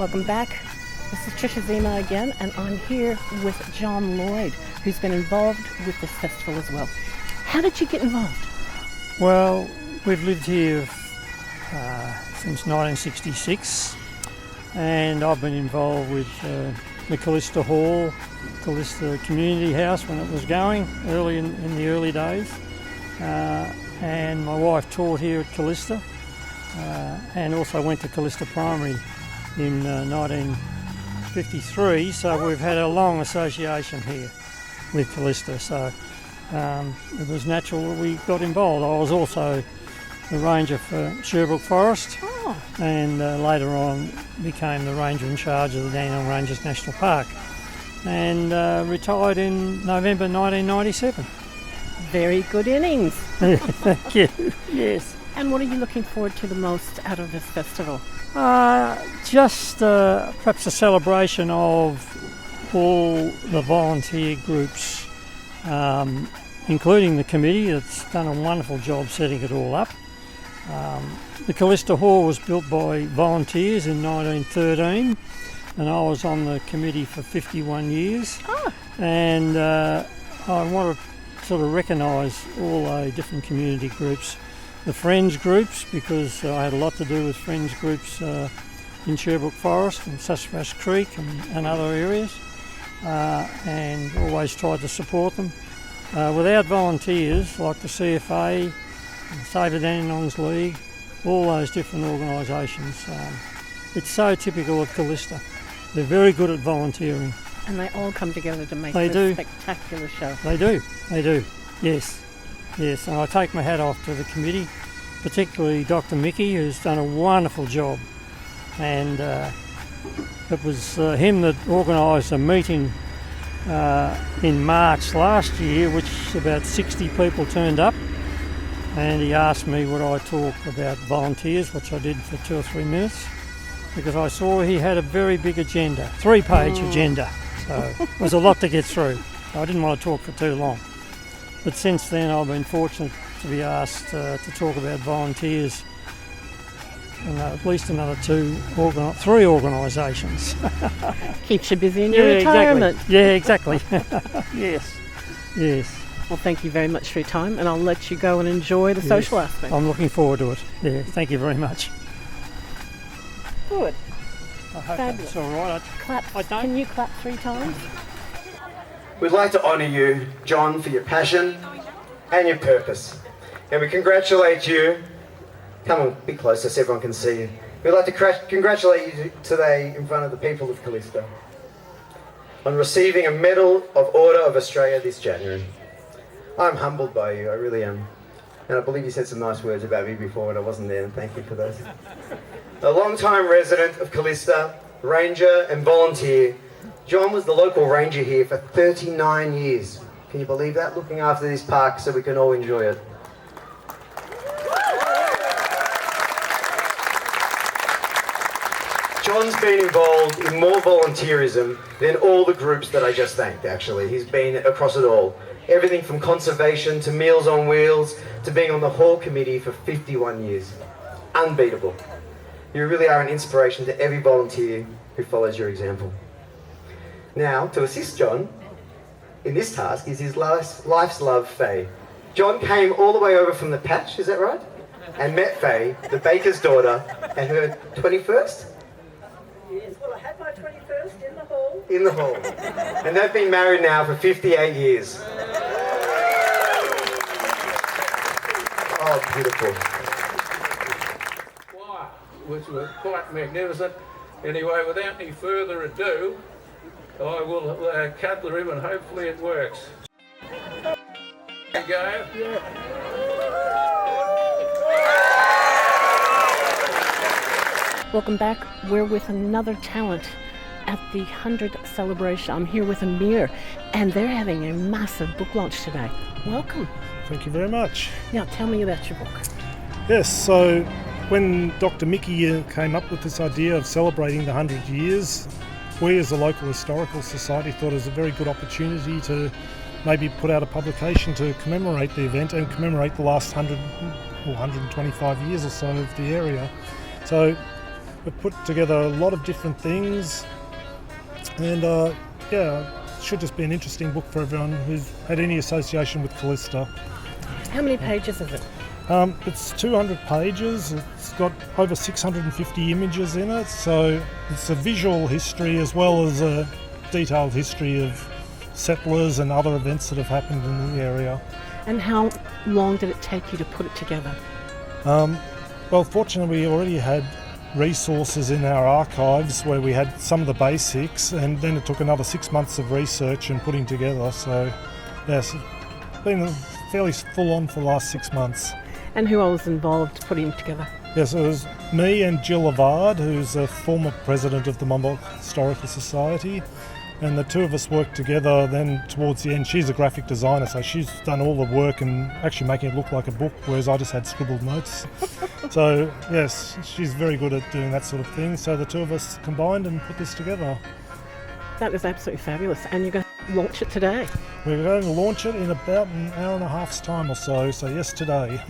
Welcome back. This is Tricia Ziemer again, and I'm here with John Lloyd, who's been involved with this festival as well. How did you get involved? Well, we've lived here since 1966, and I've been involved with the Kallista Hall, Kallista Community House when it was going early in the early days, and my wife taught here at Kallista, and also went to Kallista Primary in 1953, so we've had a long association here with Kallista, so it was natural that we got involved. I was also the ranger for Sherbrooke Forest, and later on became the ranger in charge of the Dandenong Ranges National Park, and retired in November 1997. Very good innings. Thank you. Yes. And what are you looking forward to the most out of this festival? Just perhaps a celebration of all the volunteer groups, including the committee that's done a wonderful job setting it all up. The Kallista Hall was built by volunteers in 1913, and I was on the committee for 51 years. And I want to sort of recognise all the different community groups. The Friends groups, because I had a lot to do with Friends groups in Sherbrooke Forest and Sassafras Creek and other areas, and always tried to support them. Without volunteers like the CFA, Save the Dandenongs League, all those different organisations, it's so typical of Kallista. They're very good at volunteering. And they all come together to make this spectacular show. They do, yes. Yes, and I take my hat off to the committee, particularly Dr. Miki, who's done a wonderful job. And it was him that organised a meeting in March last year, which about 60 people turned up. And he asked me would I talk about volunteers, which I did for 2 or 3 minutes, because I saw he had a very big agenda, 3-page agenda. So it was a lot to get through. I didn't want to talk for too long. But since then I've been fortunate to be asked to talk about volunteers in at least another 3 organisations. Keeps you busy in your retirement. Exactly. Yes. Well, thank you very much for your time, and I'll let you go and enjoy the social aspect. I'm looking forward to it. Yeah, thank you very much. Good. I hope Fabulous. that's all right. Can you clap 3 times? We'd like to honour you, John, for your passion and your purpose. And we congratulate you. Come on, be closer so everyone can see you. We'd like to congratulate you today in front of the people of Kallista on receiving a Medal of Order of Australia this January. I'm humbled by you, I really am. And I believe you said some nice words about me before when I wasn't there, and thank you for those. A long-time resident of Kallista, ranger and volunteer, John was the local ranger here for 39 years. Can you believe that? Looking after this park so we can all enjoy it. John's been involved in more volunteerism than all the groups that I just thanked, actually. He's been across it all. Everything from conservation to Meals on Wheels to being on the Hall Committee for 51 years. Unbeatable. You really are an inspiration to every volunteer who follows your example. Now, to assist John in this task is his life's love, Faye. John came all the way over from the patch, is that right? And met Faye, the baker's daughter, at her 21st? Yes, well, I had my 21st in the hall. In the hall. And they've been married now for 58 years. Oh, beautiful. Which was quite magnificent. Anyway, without any further ado, I will cut the ribbon. Hopefully it works. There you go. Welcome back. We're with another talent at the 100th celebration. I'm here with Amir, and they're having a massive book launch today. Welcome. Thank you very much. Now, tell me about your book. Yes, so when Dr. Miki came up with this idea of celebrating the 100 years, we as a local historical society thought it was a very good opportunity to maybe put out a publication to commemorate the event and commemorate the last 100 or 125 years or so of the area. So we've put together a lot of different things, and it should just be an interesting book for everyone who's had any association with Kallista. How many pages is it? It's 200 pages. It's got over 650 images in it, so it's a visual history as well as a detailed history of settlers and other events that have happened in the area. And how long did it take you to put it together? Well, fortunately, we already had resources in our archives where we had some of the basics, and then it took another 6 months of research and putting together. So, yes, it's been fairly full on for the last 6 months. And who else was involved putting it together? Yes, it was me and Jill Lavard, who's a former president of the Melbourne Historical Society, and the two of us worked together then towards the end. She's a graphic designer, so she's done all the work and actually making it look like a book, whereas I just had scribbled notes. So, yes, she's very good at doing that sort of thing. So the two of us combined and put this together. That is absolutely fabulous. And you're going to launch it today? We're going to launch it in about an hour and a half's time or so yes, today.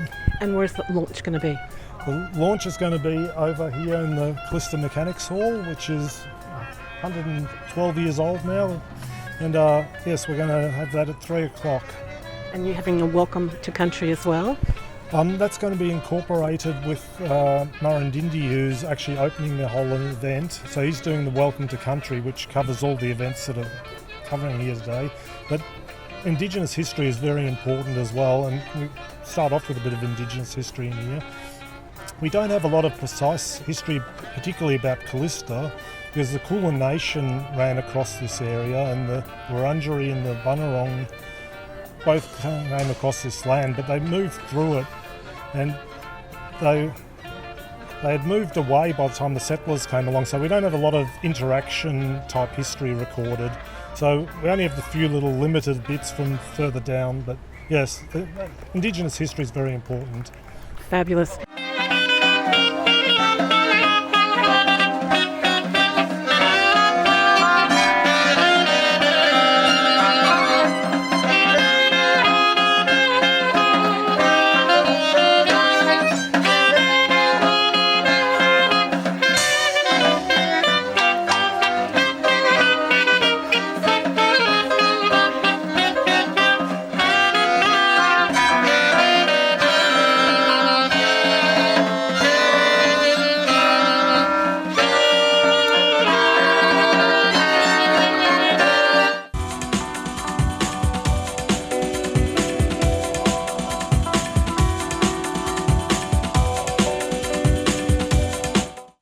And where's the launch going to be? The launch is going to be over here in the Kallista Mechanics Hall, which is 112 years old now. And yes, we're going to have that at 3 o'clock. And you're having a welcome to country as well? That's going to be incorporated with Murrindindi, who's actually opening the whole event. So he's doing the Welcome to Country, which covers all the events that are covering here today. But Indigenous history is very important as well, and we start off with a bit of Indigenous history in here. We don't have a lot of precise history, particularly about Kallista, because the Kulin Nation ran across this area, and the Wurundjeri and the Bunurong both came across this land, but they moved through it, and they had moved away by the time the settlers came along, so we don't have a lot of interaction type history recorded. So we only have the few little limited bits from further down, but yes, Indigenous history is very important. Fabulous.